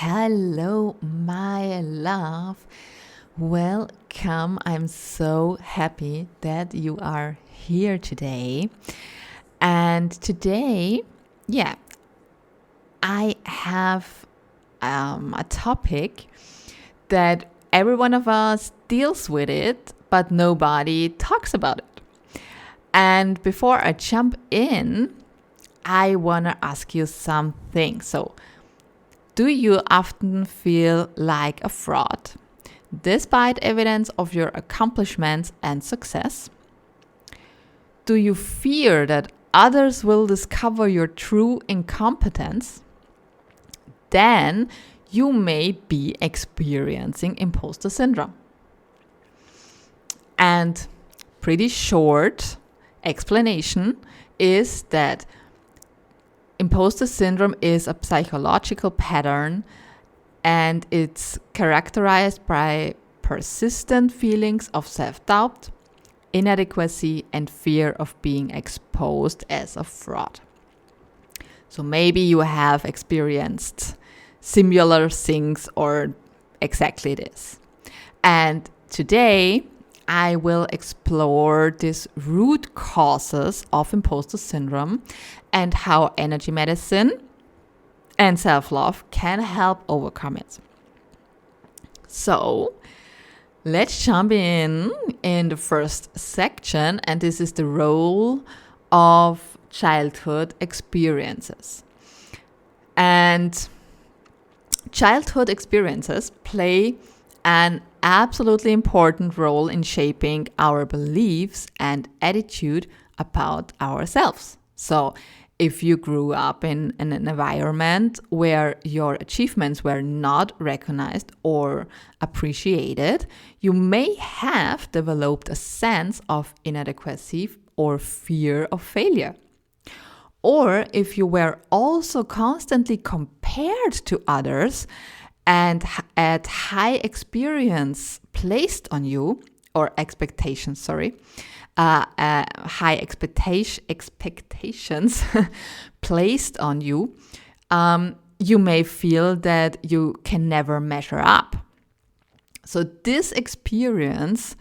Hello, my love. Welcome. I'm so happy that you are here today. And today, I have a topic that every one of us deals with it, but nobody talks about it. And before I jump in, I want to ask you something. So, do you often feel like a fraud, despite evidence of your accomplishments and success? Do you fear that others will discover your true incompetence? Then you may be experiencing imposter syndrome. And pretty short explanation is that imposter syndrome is a psychological pattern, and it's characterized by persistent feelings of self-doubt, inadequacy, and fear of being exposed as a fraud. So maybe you have experienced similar things or exactly this. And today I will explore these root causes of imposter syndrome and how energy medicine and self-love can help overcome it. So let's jump in the first section, and this is the role of childhood experiences. And childhood experiences play an absolutely important role in shaping our beliefs and attitude about ourselves. So if you grew up in an environment where your achievements were not recognized or appreciated, you may have developed a sense of inadequacy or fear of failure. Or if you were also constantly compared to others and had high experience placed on you, or expectations, high expectations placed on you, you may feel that you can never measure up. So this experience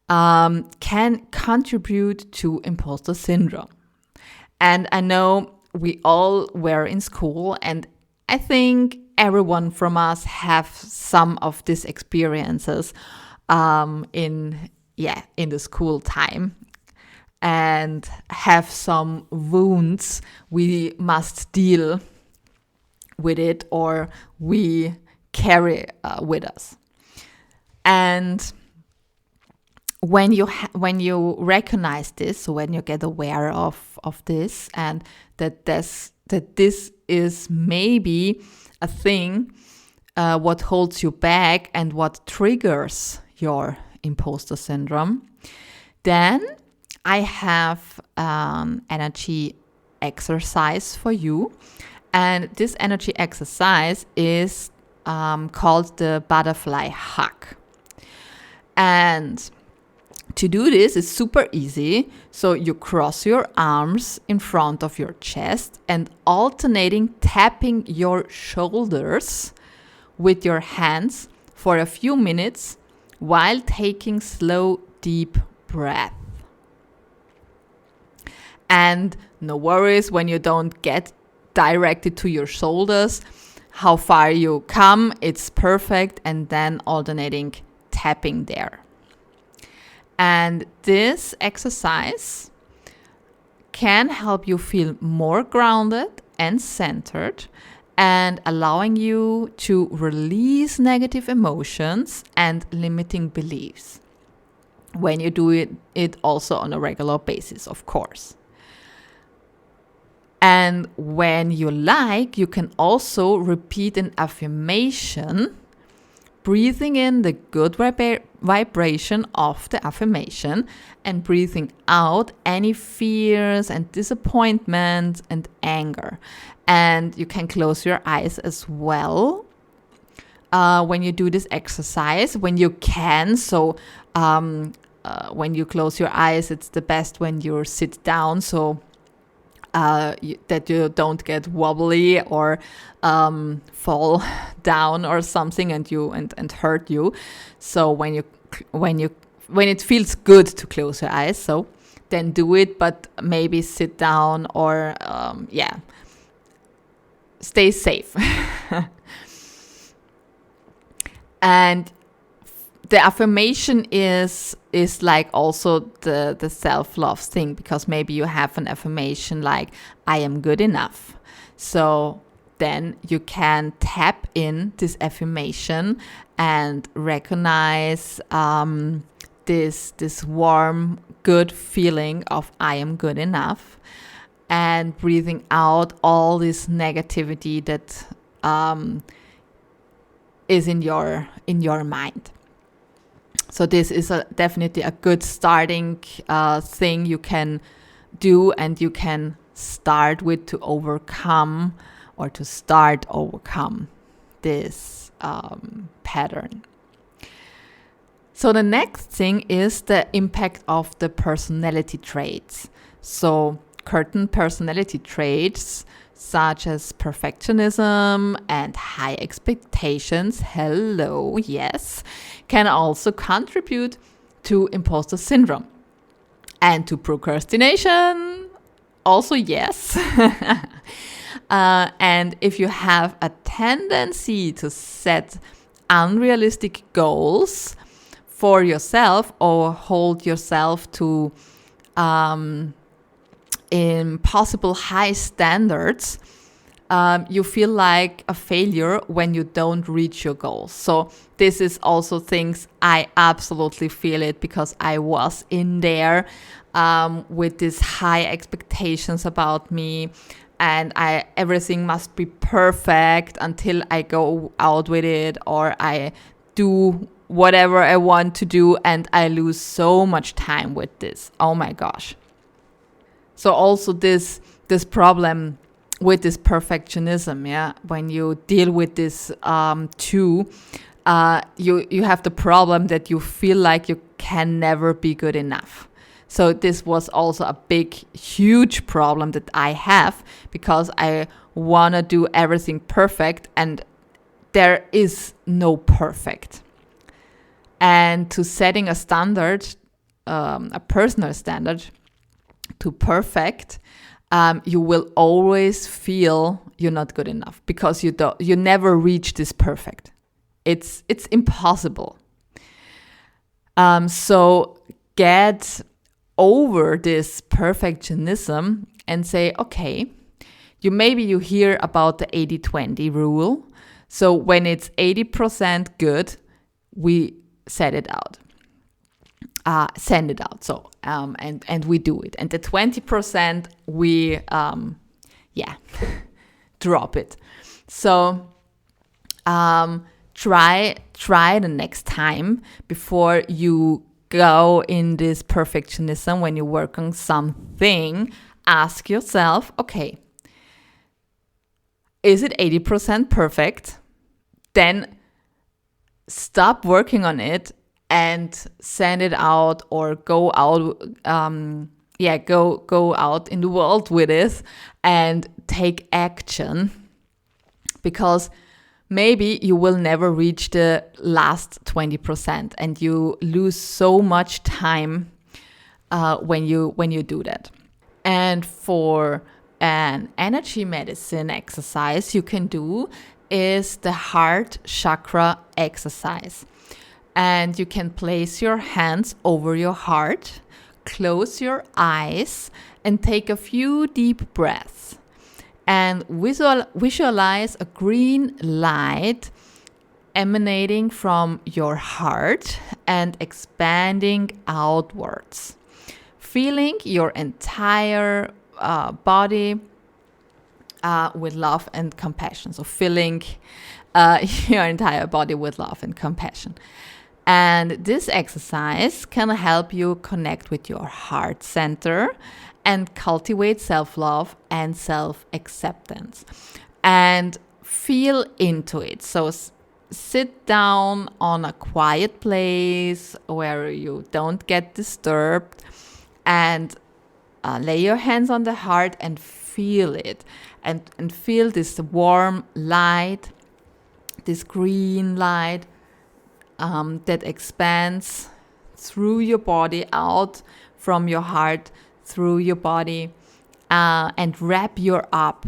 can contribute to imposter syndrome. And I know we all were in school, and I think everyone from us have some of these experiences in the school time, and have some wounds we must deal with it, or we carry with us. And when you recognize this, so when you get aware of this, and that this is maybe a thing, what holds you back and what triggers your imposter syndrome, then I have energy exercise for you. And this energy exercise is called the butterfly hug. And to do this is super easy. So you cross your arms in front of your chest and alternating tapping your shoulders with your hands for a few minutes while taking slow, deep breath. And no worries when you don't get directed to your shoulders. How far you come, it's perfect. And then alternating tapping there. And this exercise can help you feel more grounded and centered, and allowing you to release negative emotions and limiting beliefs when you do it also on a regular basis, of course. And when you like, you can also repeat an affirmation, breathing in the good vibration of the affirmation and breathing out any fears and disappointment and anger. And you can close your eyes as well when you do this exercise, when you can. So when you close your eyes, it's the best when you sit down. So that you don't get wobbly or fall down or something and hurt you. So when it feels good to close your eyes, so then do it, but maybe sit down or stay safe. And the affirmation is like also the self-love thing, because maybe you have an affirmation like, I am good enough. So then you can tap in this affirmation and recognize this warm, good feeling of I am good enough, and breathing out all this negativity that is in your mind. So this is definitely a good starting thing you can do, and you can start with to overcome this pattern. So the next thing is the impact of the personality traits. So certain personality traits such as perfectionism and high expectations, hello, yes, can also contribute to imposter syndrome. And to procrastination, also yes. And if you have a tendency to set unrealistic goals for yourself or hold yourself to impossible high standards, you feel like a failure when you don't reach your goals. So this is also things I absolutely feel it, because I was in there with these high expectations about me, and everything must be perfect until I go out with it or I do whatever I want to do, and I lose so much time with this. Oh my gosh. So also this problem with this perfectionism, yeah, when you deal with this too, you have the problem that you feel like you can never be good enough. So this was also a big, huge problem that I have, because I want to do everything perfect, and there is no perfect. And to setting a standard, a personal standard, to perfect, you will always feel you're not good enough, because you never reach this perfect. It's impossible. So get over this perfectionism and say, okay, you hear about the 80-20 rule. So when it's 80% good, we send it out. So and we do it, and the 20% we drop it. So try the next time, before you go in this perfectionism. When you work on something, ask yourself, okay, is it 80% perfect? Then stop working on it and send it out, or go out go out in the world with it and take action, because maybe you will never reach the last 20%, and you lose so much time when you do that. And for an energy medicine exercise you can do is the heart chakra exercise. And you can place your hands over your heart, close your eyes, and take a few deep breaths. And visualize a green light emanating from your heart and expanding outwards, feeling your entire body with love and compassion. So filling your entire body with love and compassion. And this exercise can help you connect with your heart center and cultivate self-love and self-acceptance. And feel into it. So sit down on a quiet place where you don't get disturbed, and lay your hands on the heart and feel it and feel this warm light, this green light that expands through your body, out from your heart, through your body, and wrap you up.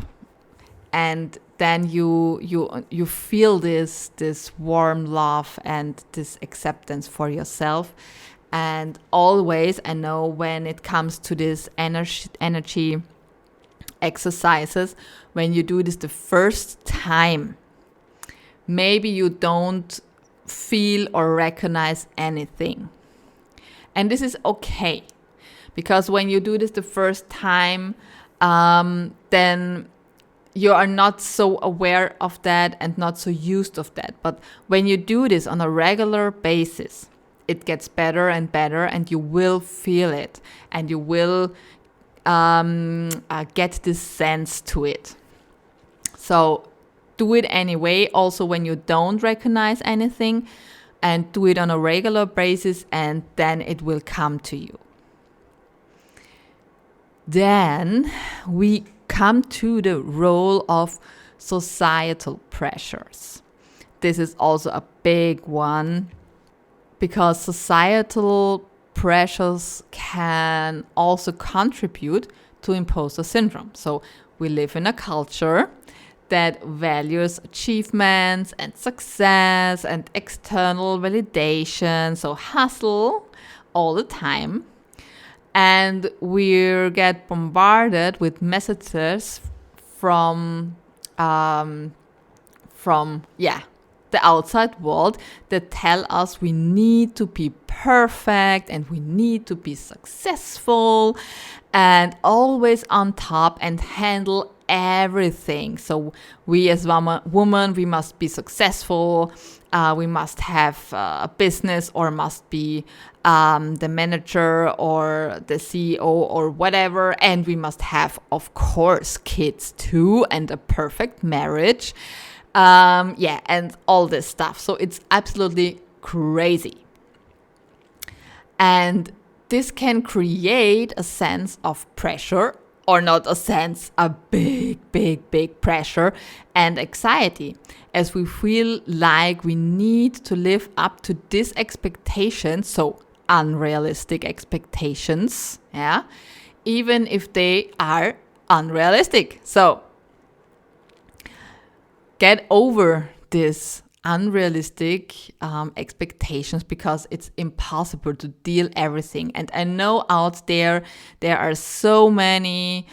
And then you feel this warm love and this acceptance for yourself. And always, I know when it comes to this energy exercises, when you do this the first time, maybe you don't feel or recognize anything. And this is okay, because when you do this the first time, then you are not so aware of that and not so used of that. But when you do this on a regular basis, it gets better and better, and you will feel it, and you will get this sense to it. So do it anyway, also when you don't recognize anything, and do it on a regular basis, and then it will come to you. Then we come to the role of societal pressures. This is also a big one, because societal pressures can also contribute to imposter syndrome. So we live in a culture that values achievements and success and external validation, so hustle all the time. And we get bombarded with messages from the outside world that tell us we need to be perfect and we need to be successful and always on top and handle everything. So we as women, we must be successful. We must have a business, or must be the manager or the CEO or whatever. And we must have, of course, kids too, and a perfect marriage. And all this stuff. So it's absolutely crazy. And this can create a sense of pressure, or not a sense, a big pressure and anxiety, as we feel like we need to live up to these expectations, so unrealistic expectations, even if they are unrealistic. So get over this unrealistic expectations, because it's impossible to deal everything. And I know out there are so many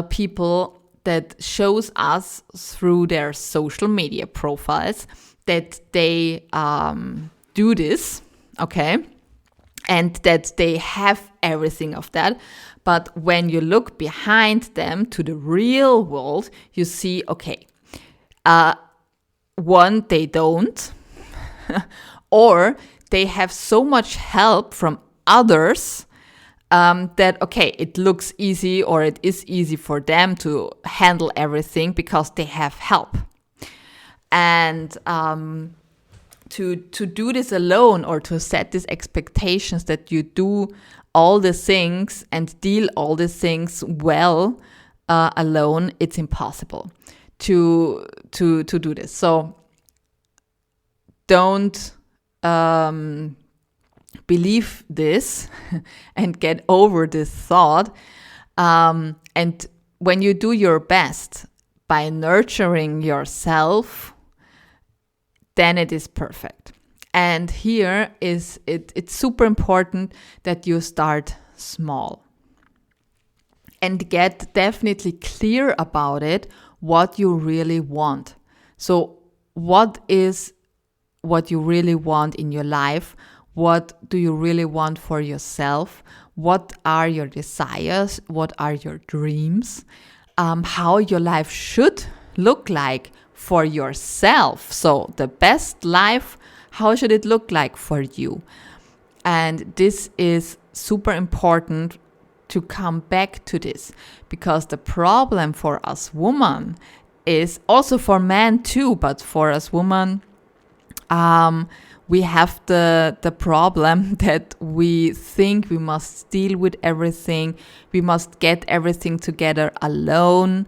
people that shows us through their social media profiles that they do this, okay, and that they have everything of that. But when you look behind them to the real world, you see, okay, one, they don't, or they have so much help from others that, okay, it looks easy, or it is easy for them to handle everything because they have help. And to do this alone, or to set these expectations that you do all the things and deal all the things well alone, it's impossible to do this. So don't believe this and get over this thought. And when you do your best by nurturing yourself, then it is perfect. And here is it's super important that you start small and get definitely clear about it, what you really want. So what is what you really want in your life? What do you really want for yourself? What are your desires? What are your dreams? How your life should look like for yourself. So the best life, how should it look like for you? And this is super important to come back to this, because the problem for us women is, also for men too, but for us women, We have the problem that we think we must deal with everything, we must get everything together alone,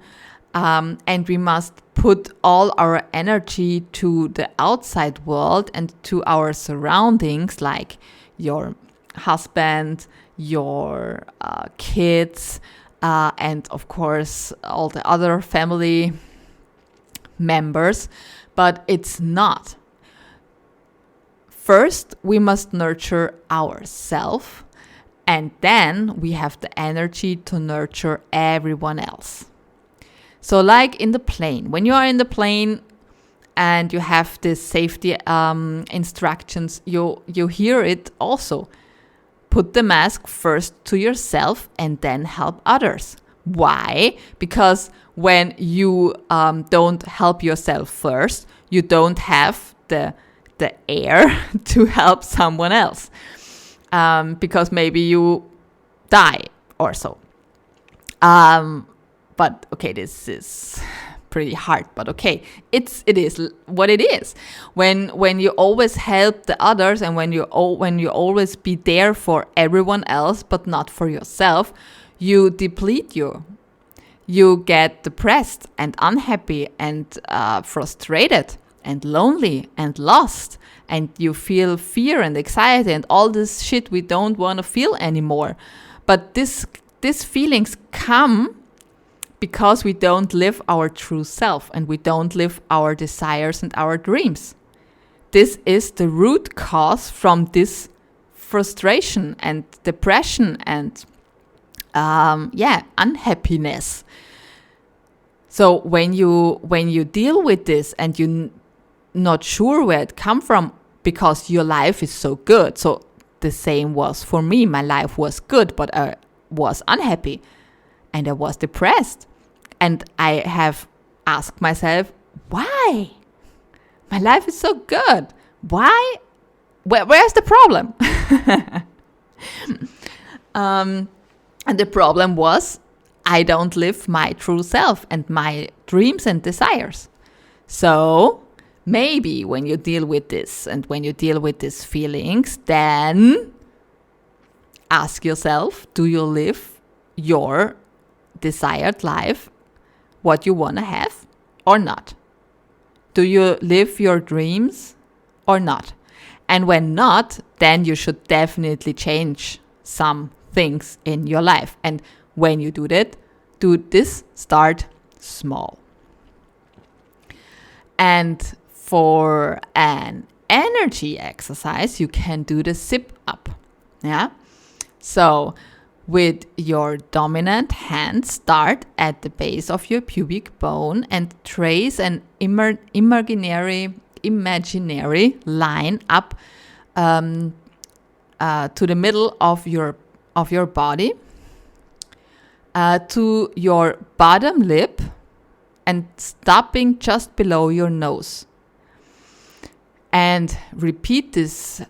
and we must put all our energy to the outside world and to our surroundings, like your husband, your kids, and of course all the other family members. But it's not. First, we must nurture ourselves, and then we have the energy to nurture everyone else. So like in the plane, when you are in the plane and you have this safety instructions, you hear it also. Put the mask first to yourself and then help others. Why? Because when you don't help yourself first, you don't have the air to help someone else, because maybe you die or so. But okay, this is pretty hard, but okay, it is what it is. When you always help the others, and when you always be there for everyone else but not for yourself, you deplete you get depressed and unhappy and frustrated and lonely and lost, and you feel fear and anxiety and all this shit we don't want to feel anymore. But these feelings come because we don't live our true self and we don't live our desires and our dreams. This is the root cause from this frustration and depression and unhappiness. So when you deal with this and you're not sure where it come from, because your life is so good. So the same was for me. My life was good, but I was unhappy and I was depressed. And I have asked myself, why? My life is so good. Why? Where's the problem? And the problem was I don't live my true self and my dreams and desires. So maybe when you deal with this and when you deal with these feelings, then ask yourself, do you live your desired life, what you want to have, or not? Do you live your dreams or not? And when not, then you should definitely change some things in your life. And when you do this, start small. And for an energy exercise, you can do the zip up. Yeah. So with your dominant hand, start at the base of your pubic bone and trace an imaginary line up to the middle of your body, to your bottom lip, and stopping just below your nose. And repeat this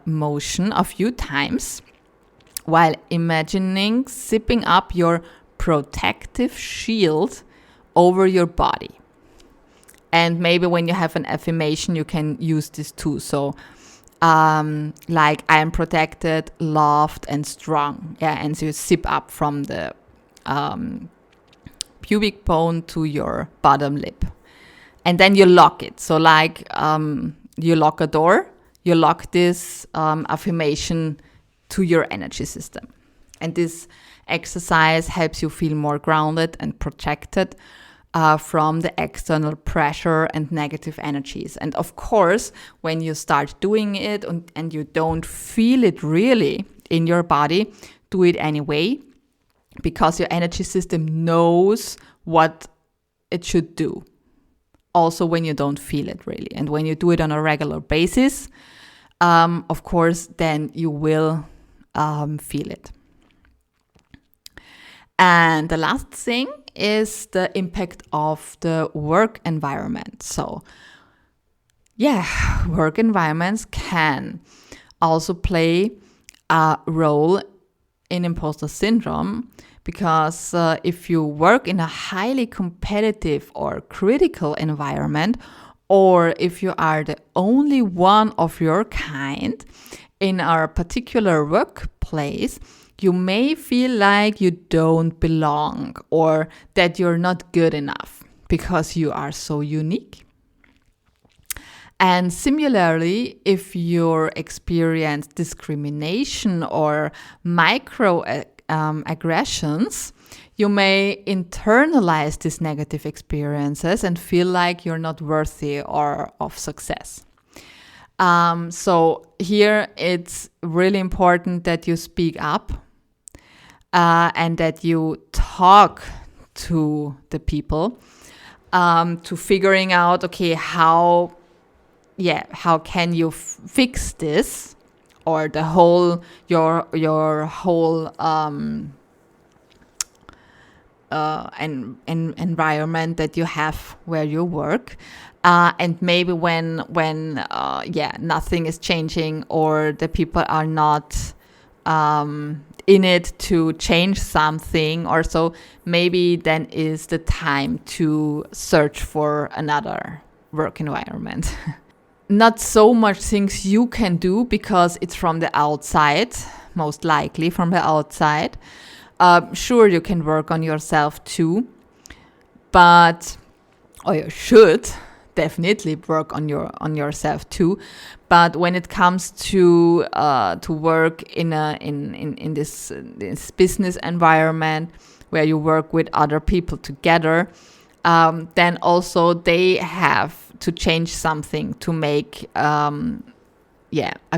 motion a few times while imagining zipping up your protective shield over your body. And maybe when you have an affirmation, you can use this too. So like, I am protected, loved, and strong. Yeah, and so you zip up from the pubic bone to your bottom lip. And then you lock it. So like you lock a door, you lock this affirmation to your energy system. And this exercise helps you feel more grounded and protected from the external pressure and negative energies. And of course, when you start doing it and you don't feel it really in your body, do it anyway, because your energy system knows what it should do. Also when you don't feel it really. And when you do it on a regular basis, of course, then you will feel it. And the last thing is the impact of the work environment. So work environments can also play a role in imposter syndrome, because if you work in a highly competitive or critical environment, or if you are the only one of your kind in a particular workplace, you may feel like you don't belong or that you're not good enough because you are so unique. And similarly, if you experience discrimination or microaggressions, you may internalize these negative experiences and feel like you're not worthy or of success. So here it's really important that you speak up and that you talk to the people to figuring out, okay, how can you fix this, or the whole your whole environment that you have where you work, and maybe when nothing is changing or the people are not in it to change something or so, maybe then is the time to search for another work environment. Not so much things you can do because it's from the outside, most likely from the outside. Sure, you can work on yourself too, or you should definitely work on yourself too. But when it comes to work in this business environment where you work with other people together, then also they have to change something to make a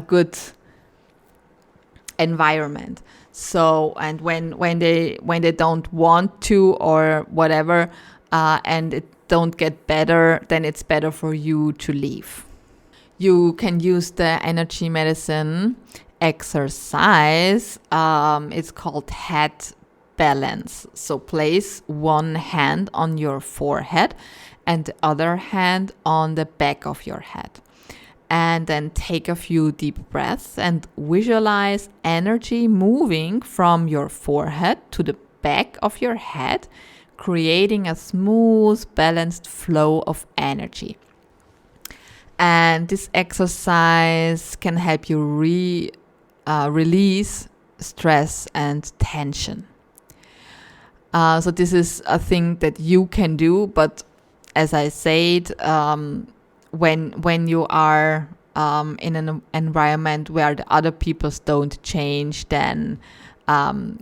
good environment. So, and when they don't want to or whatever, and it don't get better, then it's better for you to leave. You can use the energy medicine exercise. It's called head balance. So place one hand on your forehead and the other hand on the back of your head. And then take a few deep breaths and visualize energy moving from your forehead to the back of your head, creating a smooth, balanced flow of energy. And this exercise can help you release stress and tension. So this is a thing that you can do, but as I said, when you are in an environment where the other peoples don't change, then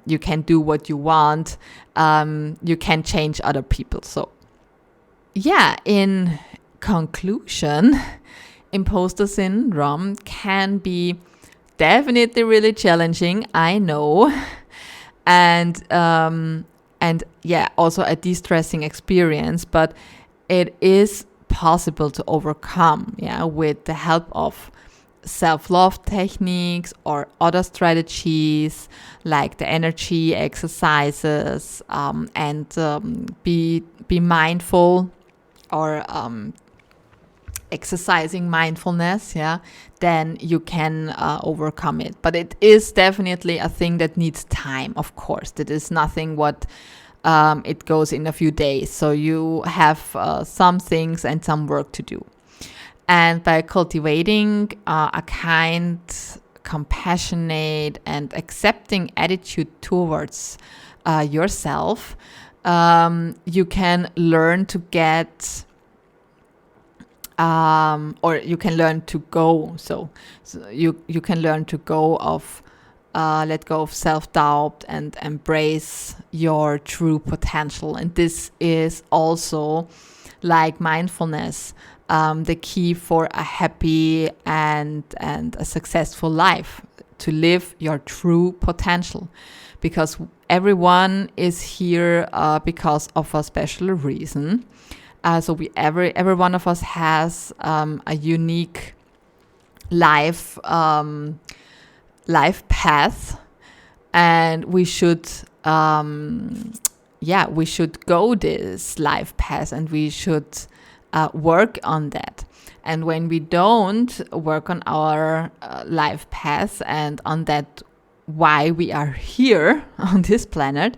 you can do what you want. You can change other people. So yeah, in conclusion, imposter syndrome can be definitely really challenging, I know, and also a de-stressing experience, but it is possible to overcome, with the help of self-love techniques or other strategies like the energy exercises, and be mindful, or exercising mindfulness, then you can overcome it. But it is definitely a thing that needs time, of course. That is nothing what it goes in a few days. So you have some things and some work to do. And by cultivating a kind, compassionate, and accepting attitude towards yourself, you can learn to get, or you can learn to go. So you can learn to go of, let go of self-doubt and embrace your true potential. And this is also, like mindfulness, the key for a happy and a successful life, to live your true potential, because everyone is here because of a special reason. So every one of us has a unique life path, and we should go this life path, and we should work on that. And when we don't work on our life path and on that why we are here on this planet,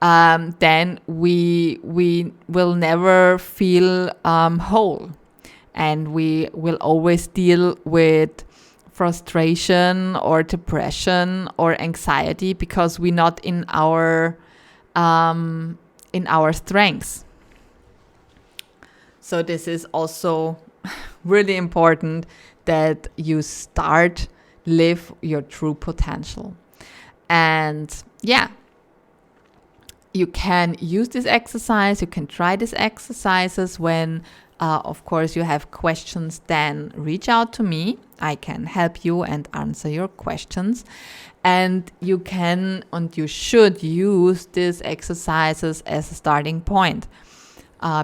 then we will never feel whole. and we will always deal with frustration or depression or anxiety because we're not in our strengths. So this is also really important, that you start live your true potential. And yeah, you can use this exercise, you can try these exercises. When of course you have questions, then reach out to me. I can help you and answer your questions. And you can and you should use these exercises as a starting point,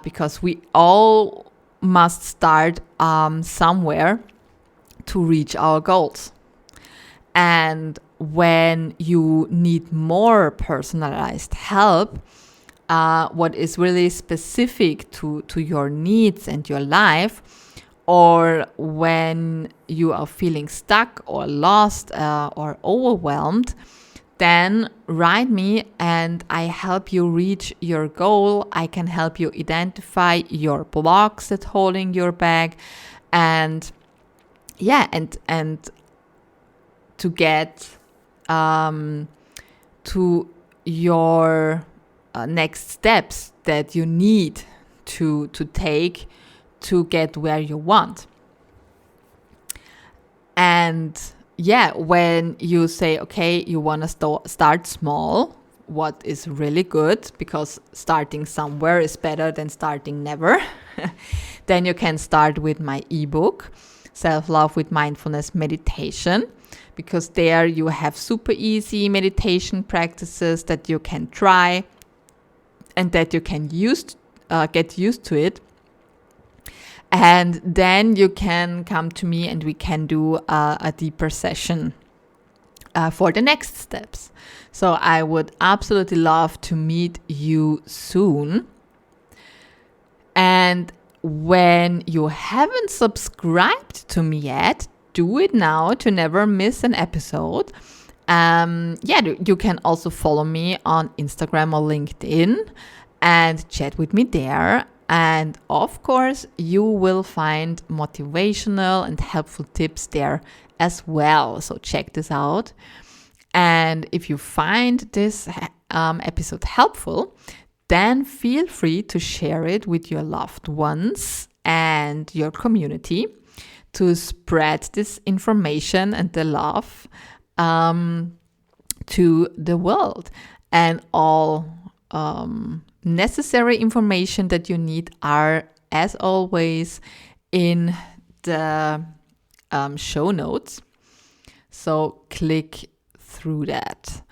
because we all must start somewhere to reach our goals. And when you need more personalized help, what is really specific to your needs and your life, or when you are feeling stuck or lost or overwhelmed, then write me and I help you reach your goal. I can help you identify your blocks that holding you back, and to get to your next steps that you need to take to get where you want. And when you say, okay, you want to start small, what is really good, because starting somewhere is better than starting never, then you can start with my ebook, Self-Love with Mindfulness Meditation, because there you have super easy meditation practices that you can try and that you can get used to it. And then you can come to me and we can do a deeper session for the next steps. So I would absolutely love to meet you soon. And when you haven't subscribed to me yet, do it now to never miss an episode. You can also follow me on Instagram or LinkedIn and chat with me there. And of course, you will find motivational and helpful tips there as well. So check this out. And if you find this episode helpful, then feel free to share it with your loved ones and your community to spread this information and the love to the world. And all necessary information that you need are, as always, in the show notes. So click through that.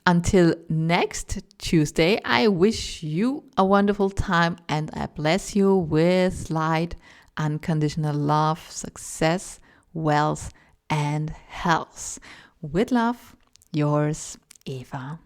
Until next Tuesday, I wish you a wonderful time, and I bless you with light, unconditional love, success, wealth, and health. With love, yours, Eva.